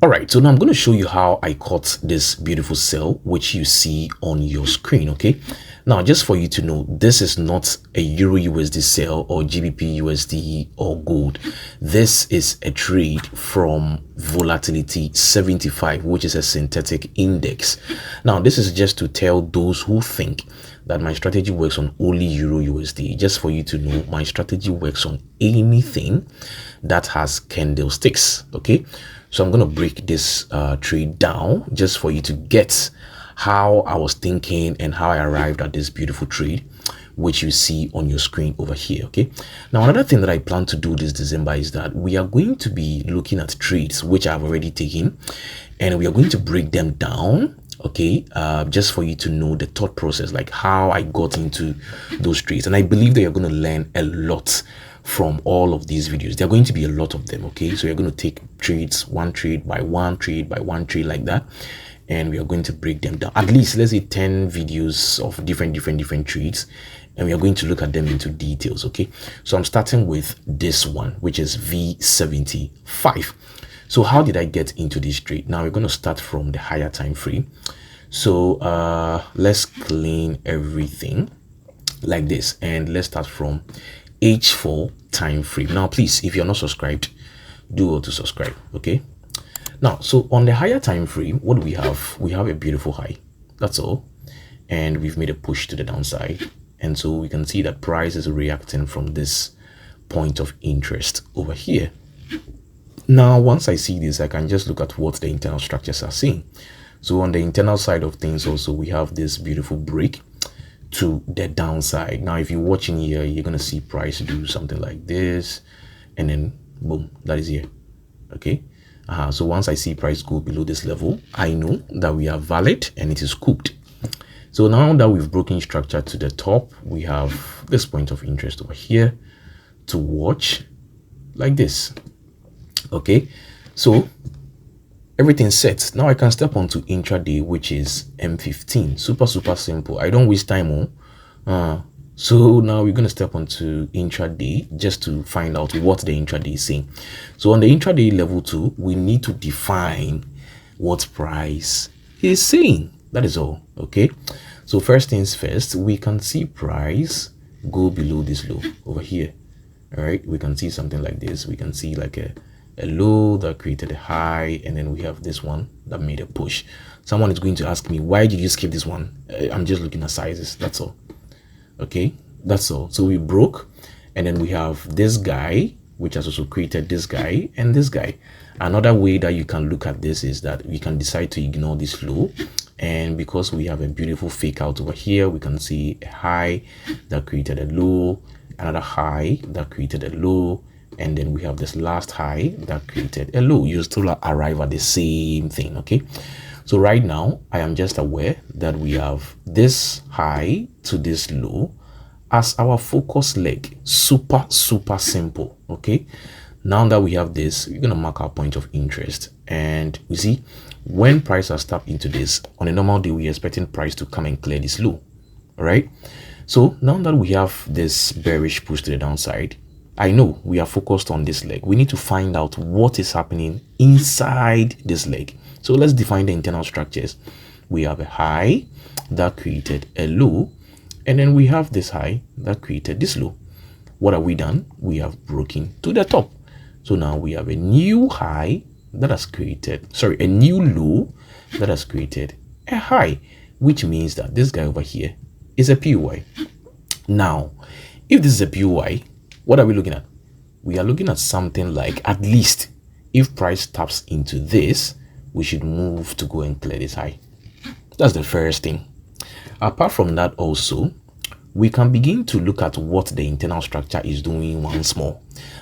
All right, so now I'm going to show you how I caught this beautiful sell, which you see on your screen. Okay, now just for you to know, this is not a Euro USD sell or GBP USD or gold. This is a trade from Volatility 75, which is a synthetic index. Now this is just to tell those who think that my strategy works on only Euro USD. Just for you to know, my strategy works on anything that has candlesticks. Okay, so I'm going to break this trade down just for you to get how I was thinking and how I arrived at this beautiful trade, which you see on your screen over here. Okay, now another thing that I plan to do this December is that we are going to be looking at trades which I've already taken, and we are going to break them down. Okay, just for you to know the thought process, like how I got into those trades. And I believe that you're going to learn a lot from all of these videos. There are going to be a lot of them. Okay, so you're going to take trades one trade by one trade by one trade like that, and we are going to break them down. At least let's say 10 videos of different trades, and we are going to look at them into details. Okay, so I'm starting with this one, which is V75. So how did I get into this trade? Now we're going to start from the higher time frame. So let's clean everything like this, and let's start from H4 time frame. Now please, if you're not subscribed, do go to subscribe. Okay, now so on the higher time frame, what do we have? We have a beautiful high, that's all, and we've made a push to the downside, and so we can see that price is reacting from this point of interest over here. Now once I see this, I can just look at what the internal structures are saying. So on the internal side of things also, we have this beautiful break to the downside. Now if you're watching here, you're going to see price do something like this, and then boom, that is here. Okay, so once I see price go below this level, I know that we are valid and it is cooked. So now that we've broken structure to the top, we have this point of interest over here to watch like this. Okay, so everything's set. Now I can step onto intraday, which is M15. Super simple. I don't waste time on. So now we're going to step onto intraday just to find out what the intraday is saying. So on the intraday level 2, we need to define what price is saying. That is all. Okay, so first things first, we can see price go below this low over here. All right, we can see something like this. We can see like a low that created a high, and then we have this one that made a push. Someone is going to ask me, why did you skip this one? I'm just looking at sizes, that's all. Okay, that's all. So we broke, and then we have this guy, which has also created this guy and this guy. Another way that you can look at this is that we can decide to ignore this low, and because we have a beautiful fake out over here, we can see a high that created a low, another high that created a low, and then we have this last high that created a low. You still arrive at the same thing. Okay, so right now I am just aware that we have this high to this low as our focus leg. Super simple. Okay, now that we have this, we're gonna mark our point of interest, and we see when price has tapped into this on a normal day, we're expecting price to come and clear this low. All right, so now that we have this bearish push to the downside, I know we are focused on this leg. We need to find out what is happening inside this leg. So let's define the internal structures. We have a high that created a low, and then we have this high that created this low. What have we done? We have broken to the top. So now we have a new high that has created, a new low that has created a high, which means that this guy over here is a PY. Now, if this is a PY, what are we looking at? We are looking at something like, at least if price taps into this, we should move to go and clear this high. That's the first thing. Apart from that also, we can begin to look at what the internal structure is doing once more.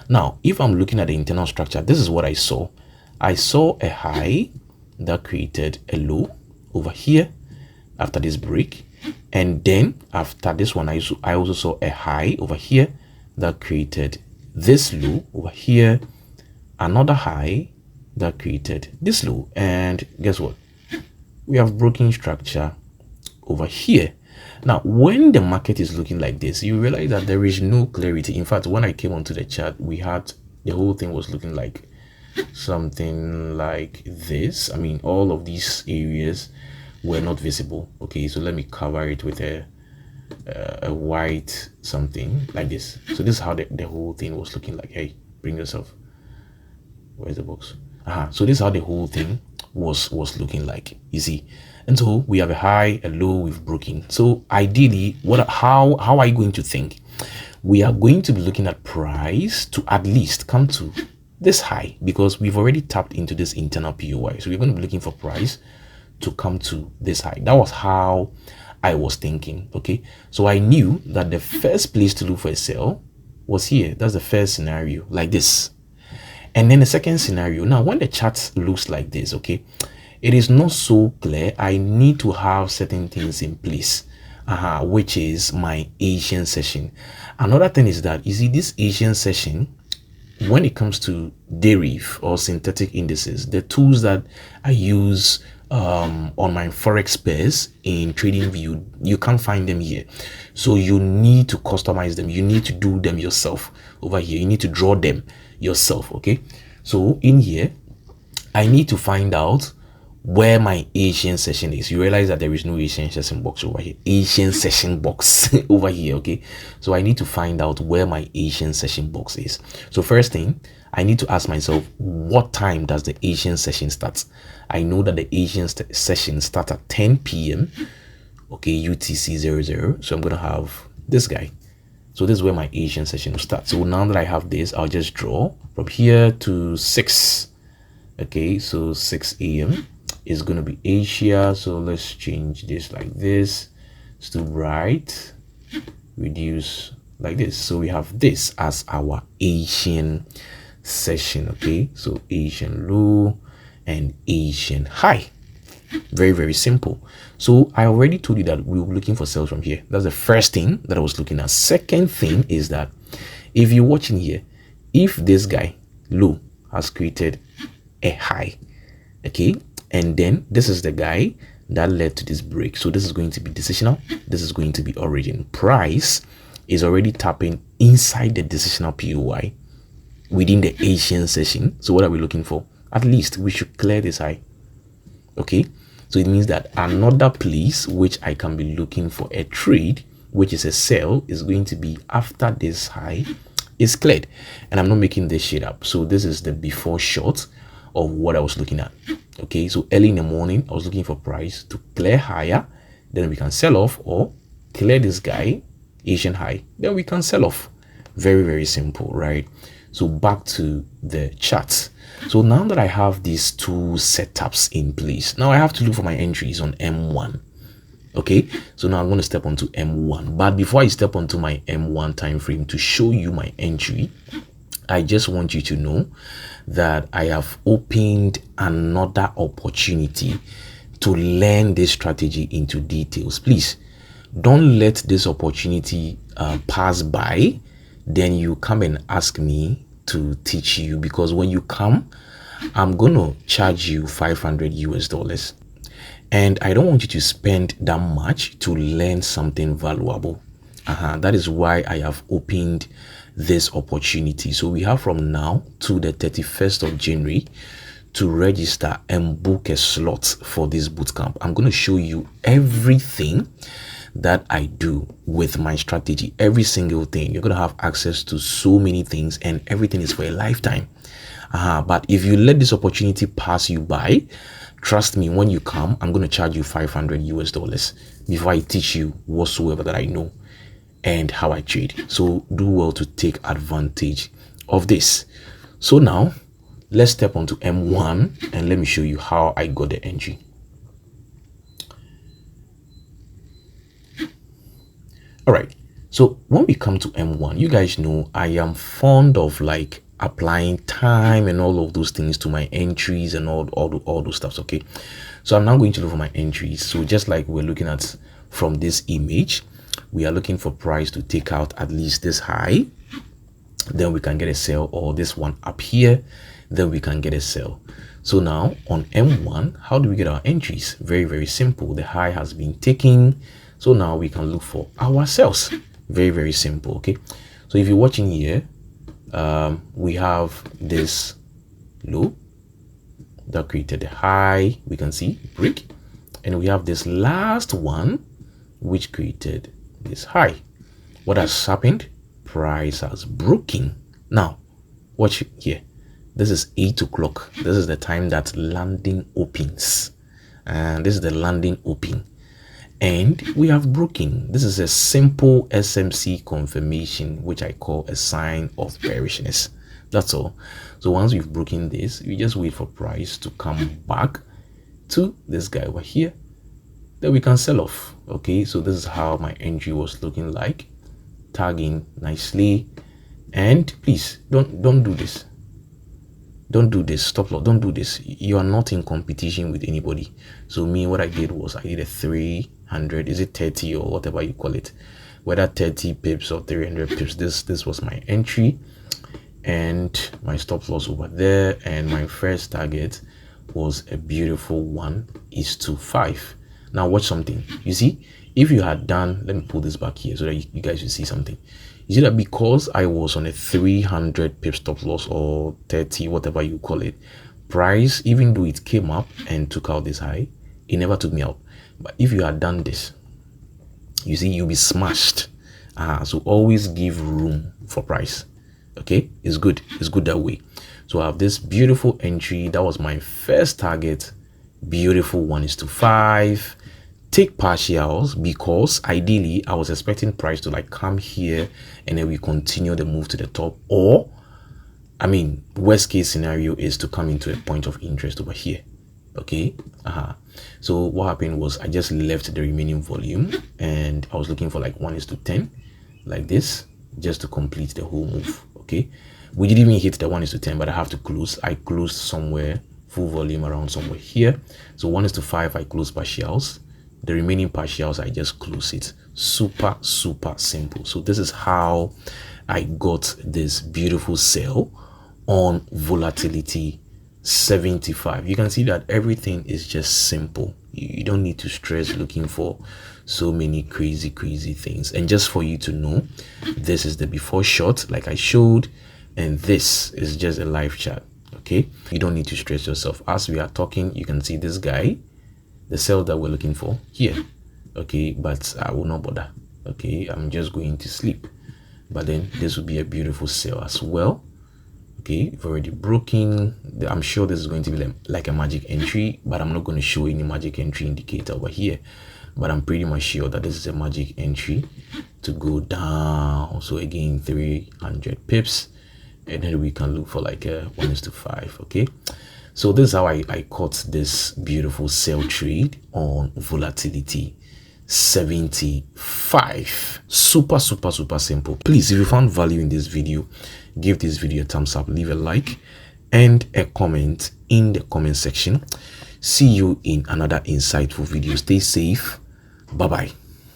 Now, if I'm looking at the internal structure, this is what I saw. I saw a high that created a low over here after this break. And then after this one, I also saw a high over here that created this low over here, another high that created this low, and guess what? We have broken structure over here. Now, when the market is looking like this, you realize that there is no clarity. In fact, when I came onto the chart, we had the whole thing was looking like something like this. I mean, all of these areas were not visible. Okay, so let me cover it with a white something like this. So this is how the whole thing was looking like. Hey, bring yourself. Where's the box? So this is how the whole thing was looking like, you see. And so we have a high, a low, we've broken. So ideally, how are you going to think? We are going to be looking at price to at least come to this high, because we've already tapped into this internal POI. So we're going to be looking for price to come to this high. That was how I was thinking. Okay, so I knew that the first place to look for a sell was here. That's the first scenario, like this. And then the second scenario, now when the chart looks like this, okay, it is not so clear. I need to have certain things in place, which is my Asian session. Another thing is that, you see, this Asian session, when it comes to Deriv or synthetic indices, the tools that I use on my forex pairs in TradingView, you can't find them here. So you need to customize them. You need to do them yourself over here. You need to draw them yourself. Okay, so in here I need to find out where my Asian session is. You realize that there is no Asian session box over here. Asian session box over here. Okay, so I need to find out where my Asian session box is. So first thing, I need to ask myself, what time does the Asian session start? I know that the Asian session starts at 10 p.m. okay, UTC 00. So I'm gonna have this guy. So this is where my Asian session will start. So now that I have this, I'll just draw from here to 6. Okay, so 6 a.m. is going to be Asia. So let's change this like this. It's too bright. Reduce like this. So we have this as our Asian session. Okay, so Asian low and Asian high. Very, very simple. So I already told you that we were looking for sales from here. That's the first thing that I was looking at. Second thing is that if you're watching here, if this guy low has created a high, okay, and then this is the guy that led to this break. So this is going to be decisional. This is going to be origin. Price is already tapping inside the decisional POI within the Asian session. So what are we looking for? At least we should clear this high. Okay, so it means that another place which I can be looking for a trade, which is a sell, is going to be after this high is cleared. And I'm not making this shit up. So this is the before short of what I was looking at. Okay, so early in the morning I was looking for price to clear higher, then we can sell off, or clear this guy Asian high, then we can sell off. Very, very simple, right? So back to the chart. So now that I have these two setups in place, now I have to look for my entries on M1. Okay, so now I'm going to step onto M1. But before I step onto my M1 time frame to show you my entry, I just want you to know that I have opened another opportunity to learn this strategy into details. Please don't let this opportunity pass by. Then you come and ask me to teach you, because when you come, I'm gonna charge you $500 and I don't want you to spend that much to learn something valuable. That is why I have opened this opportunity. So we have from now to the 31st of January to register and book a slot for this bootcamp. I'm going to show you everything that I do with my strategy, every single thing. You're going to have access to so many things, and everything is for a lifetime. But if you let this opportunity pass you by, trust me, when you come, I'm going to charge you $500 before I teach you whatsoever that I know and how I trade. So do well to take advantage of this. So now let's step onto M1 and let me show you how I got the entry. All right, so when we come to M1, you guys know I am fond of like applying time and all of those things to my entries and all those stuffs. Okay, so I'm now going to look for my entries. So just like we're looking at from this image, we are looking for price to take out at least this high, then we can get a sell, or this one up here, then we can get a sell. So now on M1, how do we get our entries? Very, very simple. The high has been taken, so now we can look for our sells. Very, very simple. Okay, so if you're watching here, we have this low that created a high. We can see break, and we have this last one which created this high. What has happened? Price has broken. Now watch here. This is 8 o'clock. This is the time that landing opens, and this is the landing open, and we have broken. This is a simple SMC confirmation, which I call a sign of bearishness. That's all. So once we've broken this, we just wait for price to come back to this guy over here, then we can sell off. Okay, so this is how my entry was looking like, tagging nicely. And please don't do this. Don't do this. Stop loss. Don't do this. You are not in competition with anybody. So me, what I did was I did a 300, is it 30 or whatever you call it, whether 30 pips or 300 pips. This was my entry and my stop loss over there, and my first target was a beautiful 1:5. Now watch something. You see, if you had done, let me pull this back here so that you guys will see something. You see that because I was on a 300 pip stop loss or 30, whatever you call it, price, even though it came up and took out this high, it never took me out. But if you had done this, you see, you'll be smashed. So always give room for price. Okay, it's good that way. So I have this beautiful entry. That was my first target. Beautiful 1:5. Take partials, because ideally I was expecting price to like come here and then we continue the move to the top, or I mean, worst case scenario is to come into a point of interest over here. Okay, so what happened was I just left the remaining volume and I was looking for like 1:10 like this, just to complete the whole move. Okay, we didn't even hit the 1:10, but I have to close. I closed somewhere full volume around somewhere here. So 1:5 I closed partials, the remaining partials I just close it. Super simple. So this is how I got this beautiful sell on Volatility 75. You can see that everything is just simple. You don't need to stress looking for so many crazy things. And just for you to know, this is the before shot like I showed, and this is just a live chart. Okay, you don't need to stress yourself. As we are talking, you can see this guy, the sell that we're looking for here. Okay, but I will not bother. Okay, I'm just going to sleep. But then this will be a beautiful sell as well. Okay, we've already broken. I'm sure this is going to be like a magic entry, but I'm not going to show any magic entry indicator over here. But I'm pretty much sure that this is a magic entry to go down. So again, 300 pips, and then we can look for like a 1:5. Okay, so this is how I caught this beautiful sell trade on Volatility 75. Super simple. Please, if you found value in this video, give this video a thumbs up, leave a like and a comment in the comment section. See you in another insightful video. Stay safe. Bye bye.